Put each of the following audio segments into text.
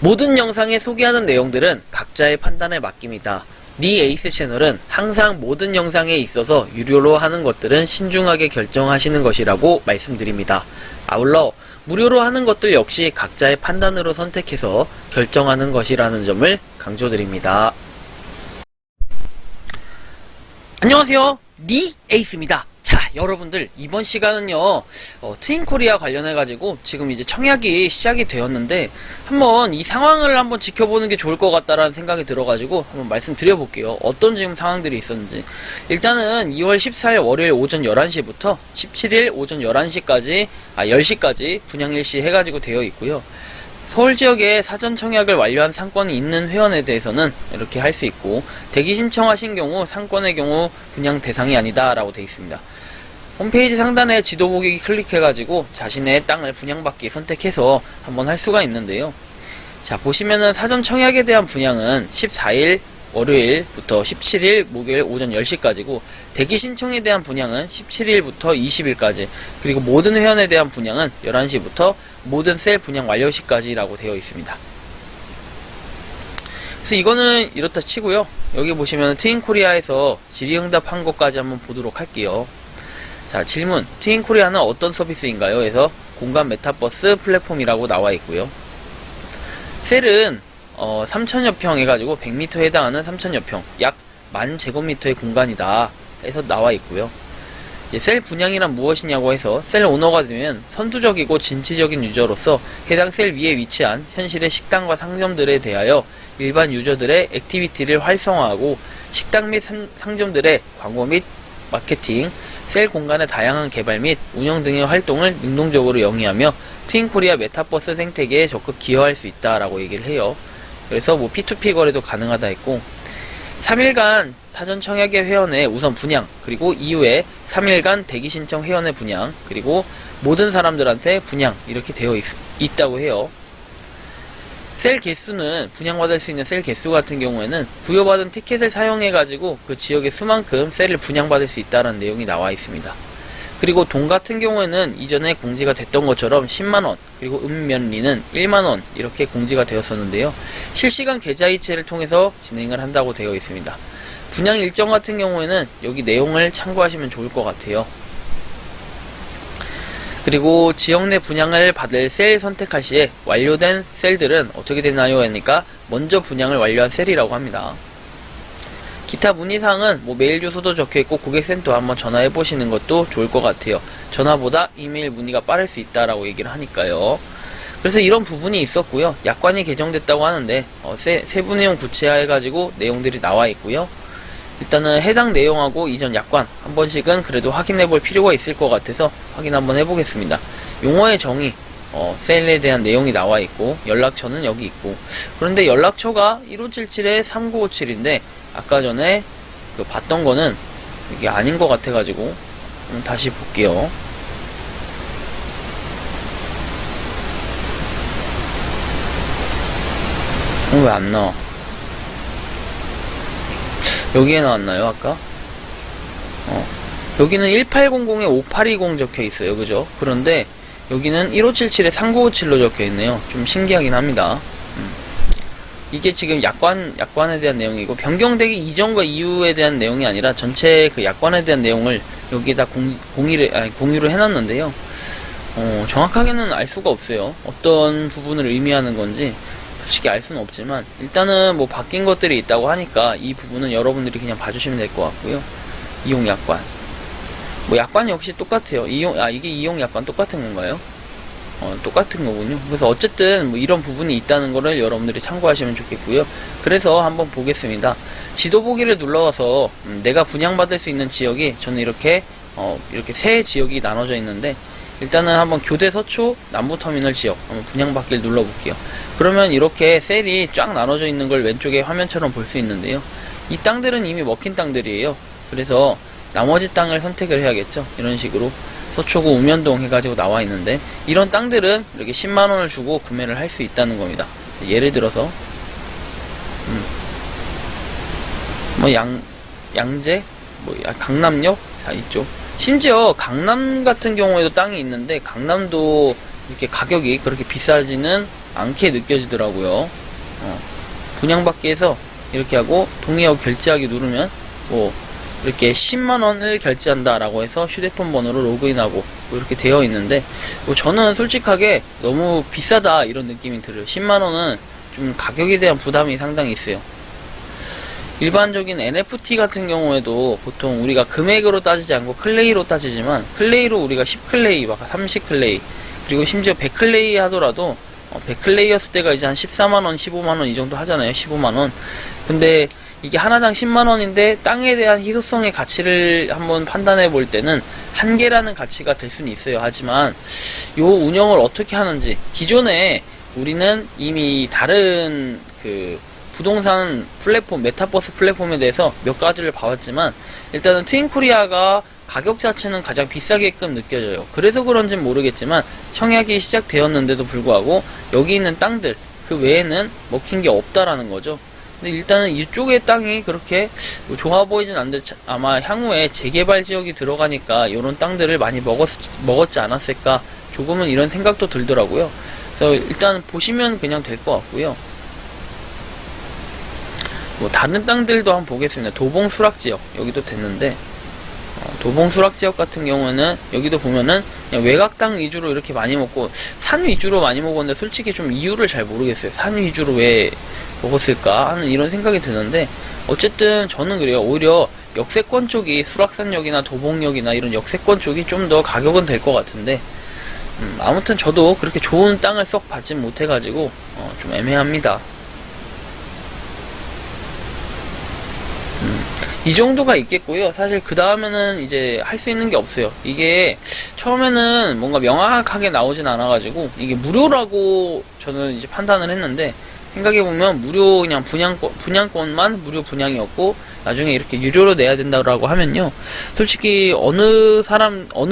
모든 영상에 소개하는 내용들은 각자의 판단에 맡깁니다. 리 에이스 채널은 항상 모든 영상에 있어서 유료로 하는 것들은 신중하게 결정하시는 것이라고 말씀드립니다. 아울러 무료로 하는 것들 역시 각자의 판단으로 선택해서 결정하는 것이라는 점을 강조드립니다. 안녕하세요, 리 에이스입니다. 자, 여러분들 이번 시간은요 트윈코리아 관련해가지고 지금 이제 청약이 시작이 되었는데 한번 이 상황을 한번 지켜보는 게 좋을 것 같다라는 생각이 들어가지고 한번 말씀드려볼게요. 어떤 지금 상황들이 있었는지. 일단은 2월 14일 월요일 오전 11시부터 17일 오전 11시까지 10시까지 분양일시 해가지고 되어 있고요. 서울 지역에 사전 청약을 완료한 상권이 있는 회원에 대해서는 이렇게 할 수 있고, 대기 신청하신 경우 상권의 경우 분양 대상이 아니다 라고 되어 있습니다. 홈페이지 상단에 지도 보기 클릭해가지고 자신의 땅을 분양받기 선택해서 한번 할 수가 있는데요. 자, 보시면은 사전 청약에 대한 분양은 14일 월요일부터 17일 목요일 오전 10시까지고, 대기 신청에 대한 분양은 17일부터 20일까지, 그리고 모든 회원에 대한 분양은 11시부터 모든 셀 분양 완료 시까지라고 되어 있습니다. 그래서 이거는 이렇다 치고요. 여기 보시면 트윈코리아에서 질의응답한 것까지 한번 보도록 할게요. 자, 질문. 트윈코리아는 어떤 서비스인가요? 해서 공간 메타버스 플랫폼이라고 나와 있고요. 셀은 3,000여 평 해가지고 100m에 해당하는 3,000여 평, 약 10,000제곱미터의 공간이다 해서 나와 있고요. 셀 분양이란 무엇이냐고 해서 셀 오너가 되면 선두적이고 진취적인 유저로서 해당 셀 위에 위치한 현실의 식당과 상점들에 대하여 일반 유저들의 액티비티를 활성화하고 식당 및 상점들의 광고 및 마케팅, 셀 공간의 다양한 개발 및 운영 등의 활동을 능동적으로 영위하며 트윈코리아 메타버스 생태계에 적극 기여할 수 있다라고 얘기를 해요. 그래서 뭐 P2P 거래도 가능하다 했고, 3일간 사전 청약의 회원의 우선 분양, 그리고 이후에 3일간 대기 신청 회원의 분양, 그리고 모든 사람들한테 분양, 이렇게 되어 있다고 해요. 셀 개수는, 분양받을 수 있는 셀 개수 같은 경우에는 부여받은 티켓을 사용해가지고 그 지역의 수만큼 셀을 분양받을 수 있다는 내용이 나와 있습니다. 그리고 돈 같은 경우에는 이전에 공지가 됐던 것처럼 10만원, 그리고 읍면리는 1만원 이렇게 공지가 되었었는데요. 실시간 계좌이체를 통해서 진행을 한다고 되어 있습니다. 분양 일정 같은 경우에는 여기 내용을 참고하시면 좋을 것 같아요. 그리고 지역 내 분양을 받을 셀 선택할 시에 완료된 셀들은 어떻게 되나요? 하니까 먼저 분양을 완료한 셀이라고 합니다. 기타 문의사항은 메일 주소도 적혀있고 고객센터 한번 전화해보시는 것도 좋을 것 같아요. 전화보다 이메일 문의가 빠를 수 있다라고 얘기를 하니까요. 그래서 이런 부분이 있었고요. 약관이 개정됐다고 하는데 세부 내용 구체화해가지고 내용들이 나와 있고요. 일단은 해당 내용하고 이전 약관 한 번씩은 그래도 확인해볼 필요가 있을 것 같아서 확인 한번 해보겠습니다. 용어의 정의, 셀에 대한 내용이 나와 있고, 연락처는 여기 있고, 그런데 연락처가 1577-3957인데 아까 전에 봤던 거는 이게 아닌 것 같아가지고 다시 볼게요. 왜 안 나와? 여기에 나왔나요, 아까? 여기는 1800에 5820 적혀 있어요, 그죠? 그런데 여기는 1577에 3957로 적혀 있네요. 좀 신기하긴 합니다. 이게 지금 약관에 대한 내용이고, 변경되기 이전과 이후에 대한 내용이 아니라 전체 그 약관에 대한 내용을 여기에다 공유를 해놨는데요. 정확하게는 알 수가 없어요. 어떤 부분을 의미하는 건지 솔직히 알 수는 없지만, 일단은 바뀐 것들이 있다고 하니까 이 부분은 여러분들이 그냥 봐주시면 될 것 같고요. 이용 약관. 약관 역시 똑같아요. 이게 이용 약관 똑같은 건가요? 똑같은 거군요. 그래서 어쨌든 이런 부분이 있다는 거를 여러분들이 참고하시면 좋겠고요. 그래서 한번 보겠습니다. 지도 보기를 눌러서 내가 분양받을 수 있는 지역이, 저는 이렇게 세 지역이 나눠져 있는데, 일단은 한번 교대 서초 남부터미널 지역 한번 분양받기를 눌러볼게요. 그러면 이렇게 셀이 쫙 나눠져 있는 걸 왼쪽에 화면처럼 볼 수 있는데요. 이 땅들은 이미 먹힌 땅들이에요. 그래서 나머지 땅을 선택을 해야겠죠. 이런 식으로 서초구 우면동 해가지고 나와 있는데, 이런 땅들은 이렇게 10만원을 주고 구매를 할 수 있다는 겁니다. 예를 들어서 양재, 강남역, 자, 이쪽. 심지어 강남 같은 경우에도 땅이 있는데, 강남도 이렇게 가격이 그렇게 비싸지는 않게 느껴지더라고요. 분양받기 해서 이렇게 하고 동의하고 결제하기 누르면 뭐 이렇게 10만원을 결제한다 라고 해서 휴대폰 번호로 로그인하고 뭐 이렇게 되어 있는데, 뭐 저는 솔직하게 너무 비싸다 이런 느낌이 들어요. 10만원은 좀 가격에 대한 부담이 상당히 있어요. 일반적인 NFT 같은 경우에도 보통 우리가 금액으로 따지지 않고 클레이로 따지지만, 클레이로 우리가 10클레이, 막 30클레이, 그리고 심지어 100클레이 하더라도 100클레이였을 때가 이제 한 14만원, 15만원 이 정도 하잖아요. 15만원. 근데 이게 하나당 10만원인데 땅에 대한 희소성의 가치를 한번 판단해 볼 때는 한계라는 가치가 될 수는 있어요. 하지만 요 운영을 어떻게 하는지, 기존에 우리는 이미 다른 그 부동산 플랫폼, 메타버스 플랫폼에 대해서 몇 가지를 봐왔지만, 일단은 트윈코리아가 가격 자체는 가장 비싸게끔 느껴져요. 그래서 그런지는 모르겠지만 청약이 시작되었는데도 불구하고 여기 있는 땅들 그 외에는 먹힌 게 없다라는 거죠. 근데 일단은 이쪽의 땅이 그렇게 좋아 보이진 않는데, 아마 향후에 재개발 지역이 들어가니까 이런 땅들을 많이 먹었지 않았을까, 조금은 이런 생각도 들더라고요. 그래서 일단 보시면 그냥 될 것 같고요. 뭐 다른 땅들도 한번 보겠습니다. 도봉 수락지역 여기도 됐는데, 도봉 수락지역 같은 경우에는 여기도 보면은 그냥 외곽 땅 위주로 이렇게 많이 먹고 산 위주로 많이 먹었는데, 솔직히 좀 이유를 잘 모르겠어요. 산 위주로 왜 먹었을까 하는 이런 생각이 드는데, 어쨌든 저는 그래요. 오히려 역세권 쪽이, 수락산역이나 도봉역이나 이런 역세권 쪽이 좀 더 가격은 될 것 같은데, 아무튼 저도 그렇게 좋은 땅을 썩 받진 못해가지고 좀 애매합니다. 이 정도가 있겠고요. 사실 그 다음에는 이제 할 수 있는 게 없어요. 이게 처음에는 뭔가 명확하게 나오진 않아가지고 이게 무료라고 저는 이제 판단을 했는데, 생각해보면 무료 그냥 분양권만 무료 분양이었고, 나중에 이렇게 유료로 내야 된다고 하면요, 솔직히 어느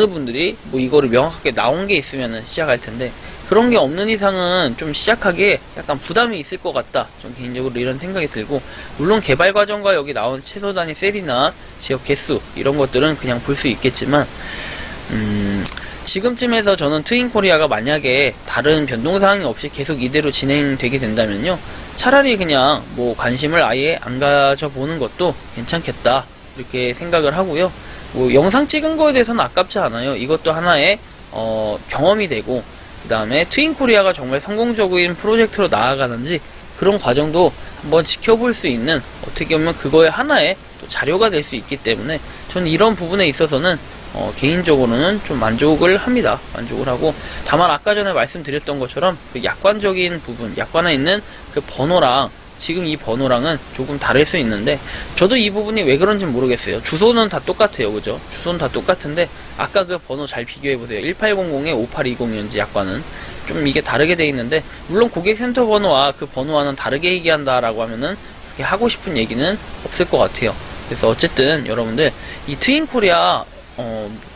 분들이 뭐 이거를 명확하게 나온 게 있으면은 시작할 텐데, 그런 게 없는 이상은 좀 시작하기에 약간 부담이 있을 것 같다. 좀 개인적으로 이런 생각이 들고, 물론 개발 과정과 여기 나온 최소 단위 셀이나 지역 개수 이런 것들은 그냥 볼 수 있겠지만, 지금쯤에서 저는 트윈코리아가 만약에 다른 변동사항이 없이 계속 이대로 진행되게 된다면요, 차라리 그냥 뭐 관심을 아예 안 가져보는 것도 괜찮겠다 이렇게 생각을 하고요. 뭐 영상 찍은 거에 대해서는 아깝지 않아요. 이것도 하나의 경험이 되고, 그 다음에 트윈코리아가 정말 성공적인 프로젝트로 나아가는지 그런 과정도 한번 지켜볼 수 있는, 어떻게 보면 그거의 하나의 또 자료가 될 수 있기 때문에 저는 이런 부분에 있어서는 개인적으로는 좀 만족을 합니다. 만족을 하고, 다만 아까 전에 말씀드렸던 것처럼 그 약관적인 부분, 약관에 있는 그 번호랑 지금 이 번호랑은 조금 다를 수 있는데, 저도 이 부분이 왜 그런지 모르겠어요. 주소는 다 똑같아요. 그죠? 주소는 다 똑같은데 아까 그 번호 잘 비교해보세요. 1800에 5820이었는지 약관은 좀 이게 다르게 돼 있는데, 물론 고객센터 번호와 그 번호와는 다르게 얘기한다라고 하면은 그렇게 하고 싶은 얘기는 없을 것 같아요. 그래서 어쨌든 여러분들 이 트윈코리아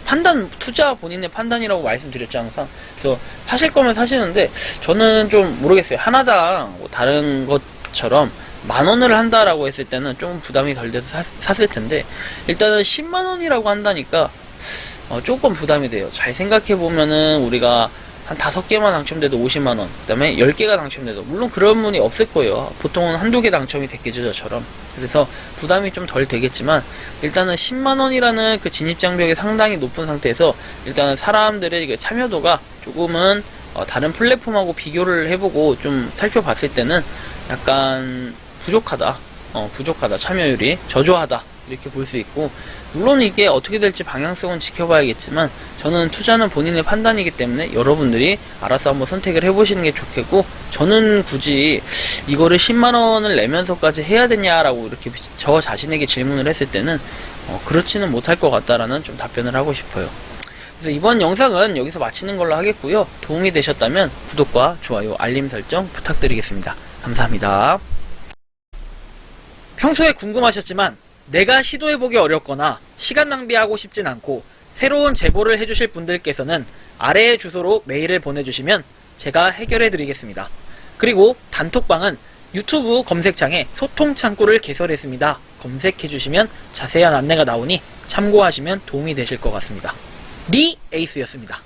판단, 투자 본인의 판단이라고 말씀드렸죠, 항상. 그래서 사실 거면 사시는데, 저는 좀 모르겠어요. 하나당 뭐 다른 것처럼 10,000원을 한다라고 했을 때는 좀 부담이 덜 돼서 샀을 텐데, 일단은 10만원이라고 한다니까 조금 부담이 돼요. 잘 생각해보면은 우리가 한 5개만 당첨돼도 50만원, 그 다음에 10개가 당첨돼도, 물론 그런 분이 없을 거예요. 보통은 한두 개 당첨이 됐겠죠, 저처럼. 그래서 부담이 좀 덜 되겠지만, 일단은 10만원이라는 그 진입장벽이 상당히 높은 상태에서 일단은 사람들의 그 참여도가 조금은 다른 플랫폼하고 비교를 해보고 좀 살펴봤을 때는 약간 부족하다. 부족하다. 참여율이 저조하다. 이렇게 볼 수 있고, 물론 이게 어떻게 될지 방향성은 지켜봐야겠지만, 저는 투자는 본인의 판단이기 때문에 여러분들이 알아서 한번 선택을 해보시는 게 좋겠고, 저는 굳이 이거를 10만원을 내면서까지 해야 되냐라고 이렇게 저 자신에게 질문을 했을 때는 그렇지는 못할 것 같다라는 좀 답변을 하고 싶어요. 그래서 이번 영상은 여기서 마치는 걸로 하겠고요. 도움이 되셨다면 구독과 좋아요, 알림 설정 부탁드리겠습니다. 감사합니다. 평소에 궁금하셨지만 내가 시도해보기 어렵거나 시간 낭비하고 싶진 않고 새로운 제보를 해주실 분들께서는 아래의 주소로 메일을 보내주시면 제가 해결해드리겠습니다. 그리고 단톡방은 유튜브 검색창에 소통창구를 개설했습니다. 검색해주시면 자세한 안내가 나오니 참고하시면 도움이 되실 것 같습니다. 리 에이스였습니다.